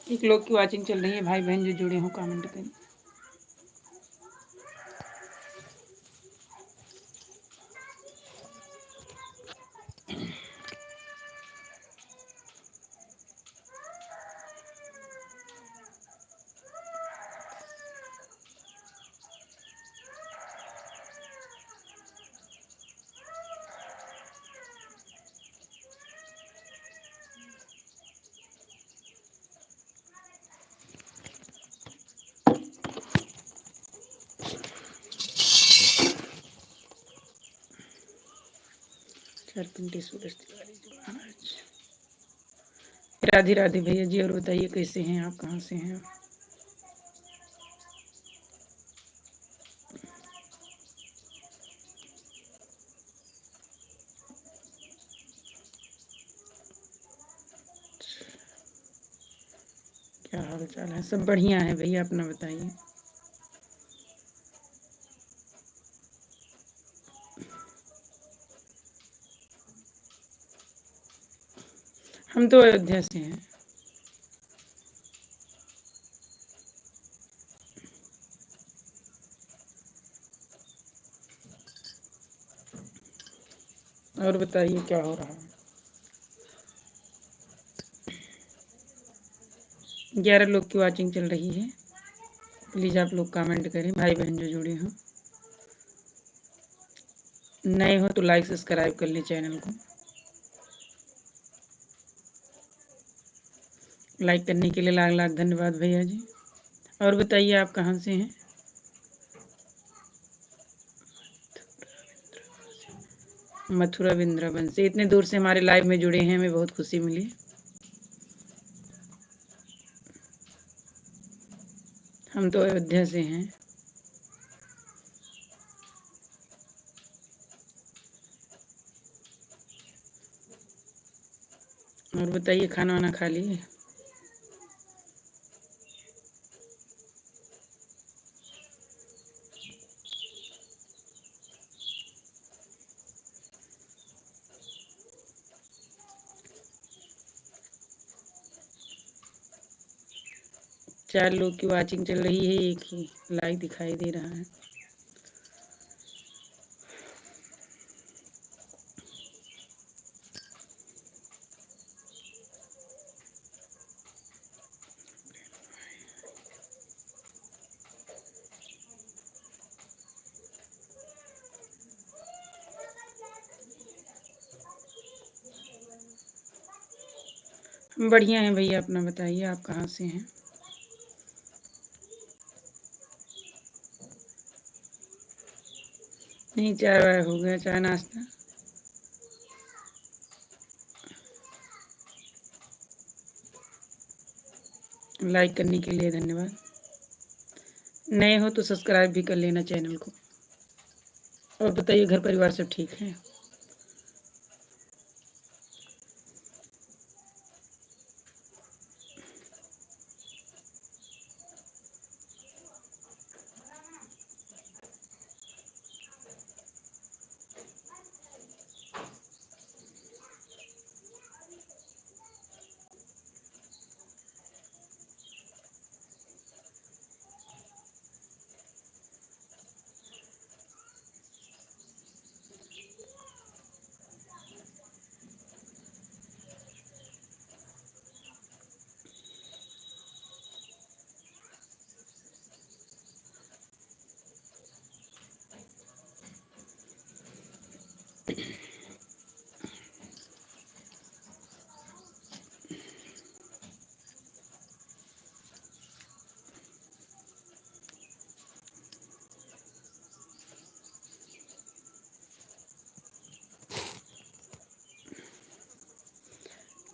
एक लोग की वॉचिंग चल रही है, भाई बहन जो जुड़े हों कमेंट करें। पिंटी सूरज तिवारी जी महाराज, राधे राधे भैया जी। और बताइए कैसे हैं आप, कहाँ से हैं? क्या हाल चाल है? सब बढ़िया है भैया, अपना बताइए। हम तो अयोध्या से हैं। और बताइए क्या हो रहा है? 11 लोग की वॉचिंग चल रही है। प्लीज़ आप लोग कमेंट करें, भाई बहन जो जुड़े हों। नए हो तो लाइक सब्सक्राइब कर लें चैनल को। लाइक करने के लिए लाख लाख धन्यवाद भैया जी। और बताइए आप कहाँ से हैं? मथुरा वृंदावन से। इतने दूर से हमारे लाइव में जुड़े हैं, हमें बहुत खुशी मिली। हम तो अयोध्या से हैं। और बताइए खाना वाना खा लिए? चार लोग की वॉचिंग चल रही है, एक ही लाइक दिखाई दे रहा है। बढ़िया है भैया, अपना बताइए आप कहाँ से हैं? नहीं, चाय वाय हो गया, चाय नाश्ता। लाइक करने के लिए धन्यवाद। नए हो तो सब्सक्राइब भी कर लेना चैनल को। और बताइए घर परिवार सब ठीक है?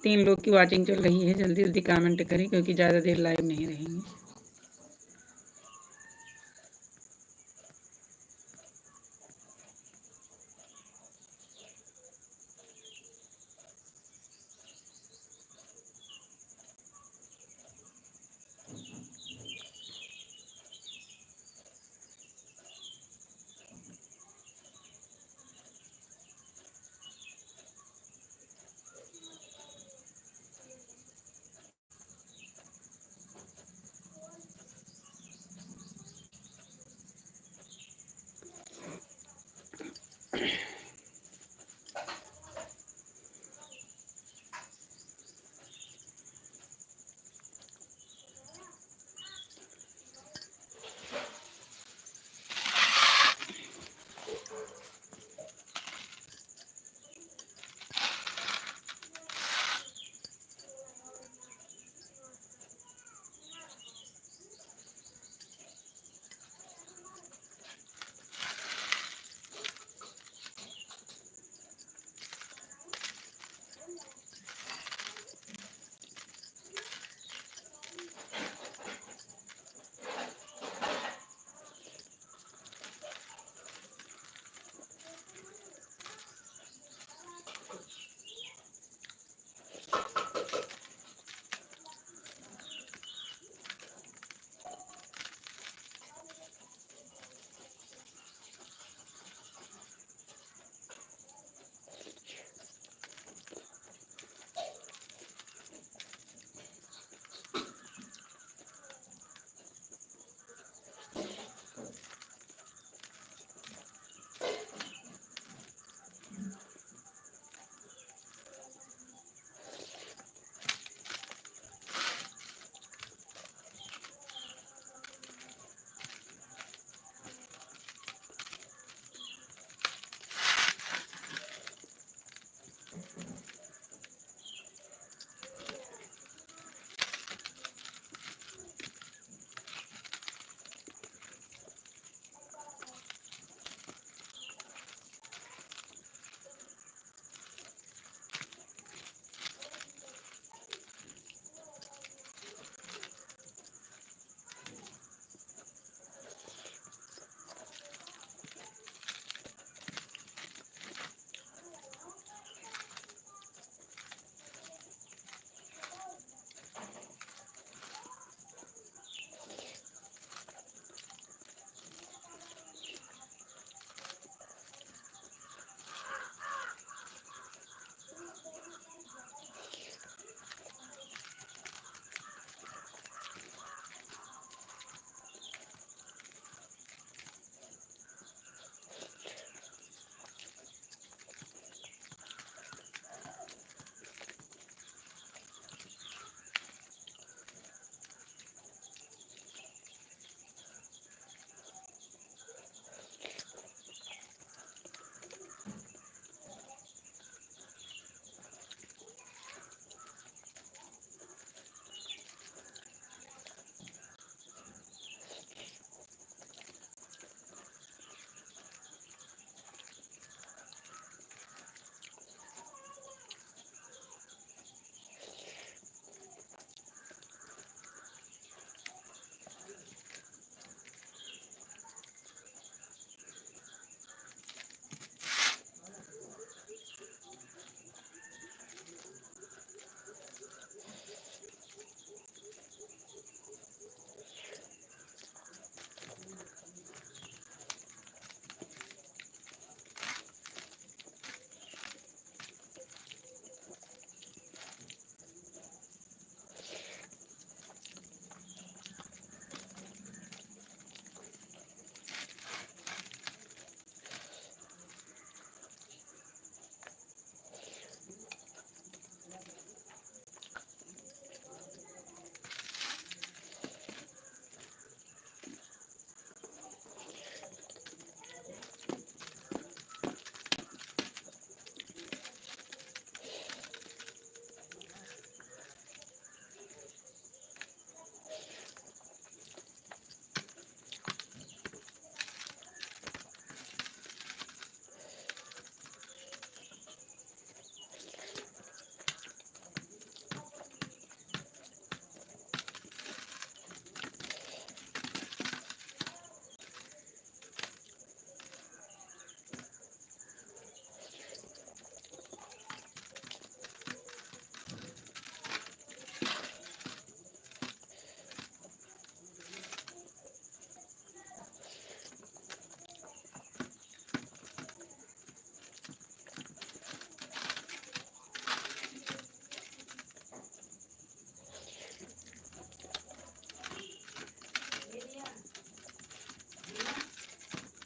तीन लोग की वॉचिंग चल रही है, जल्दी जल्दी कमेंट करें क्योंकि ज़्यादा देर लाइव नहीं रहेंगे।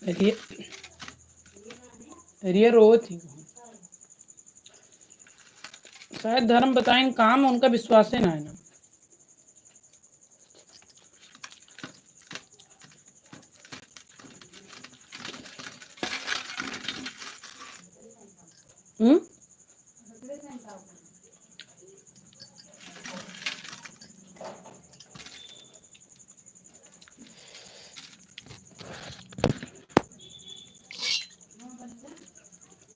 रिया रिया रो थी। शायद धर्म बताएंगे, काम उनका विश्वास है ना है ना। हम्म।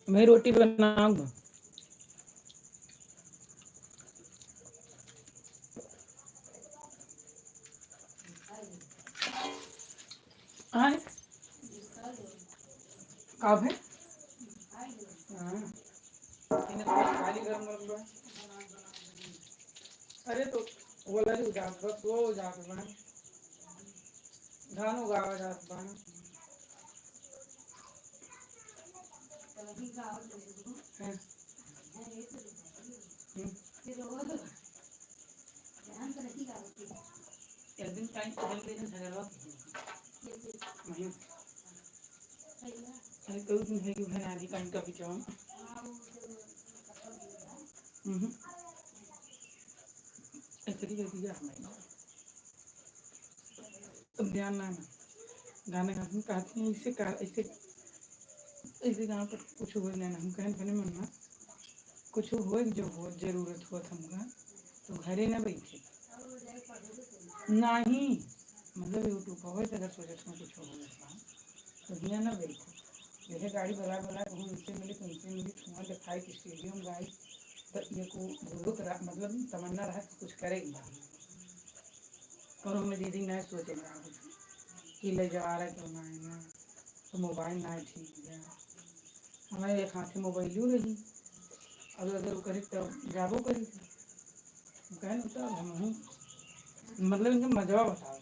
मैं रोटी बनाऊंगा। हाँ कब है? हाँ इन्हें तो बस खाली गरम गरम बा। अरे तो वो लड़ी जात बस वो जात बा, धान उगावा जात बा। हाँ, हम्म। एक दिन टाइम बदल के झगड़ा वहीं अरे कोई दिन है कि भाई आधी टाइम का भी जाऊँ। ऐसे ही कर दिया हमें। तुम ध्यान ना गाने गाते हैं, कहते हैं इससे ऐसे ऐसे गाँव पर कुछ हो ना हम कहें भने मम्मा कुछ हो जो हो जरूरत हो हमका तो घरे ना बैठे नहीं, मतलब यूट्यूब पर अगर सोचत में कुछ हो तो हियाँ ना बैठो। जैसे गाड़ी बला बला कहूँ उनसे मिली तो उनसे मिली वहाँ दिखाई कि स्टेडियम गाड़ी तो ये को भूलुक मतलब तमन्ना रहा कि कुछ करेगी। और हमें दीदी नहीं सोचे ना कुछ कि ले जा रहा है क्यों ना है ना, तो मोबाइल ना ठीक है हमारे एक हाथ मोबाइल रही। अगर अगर वो करी तो जाबो करी कह होता हम मतलब इनका मजवा बताओ।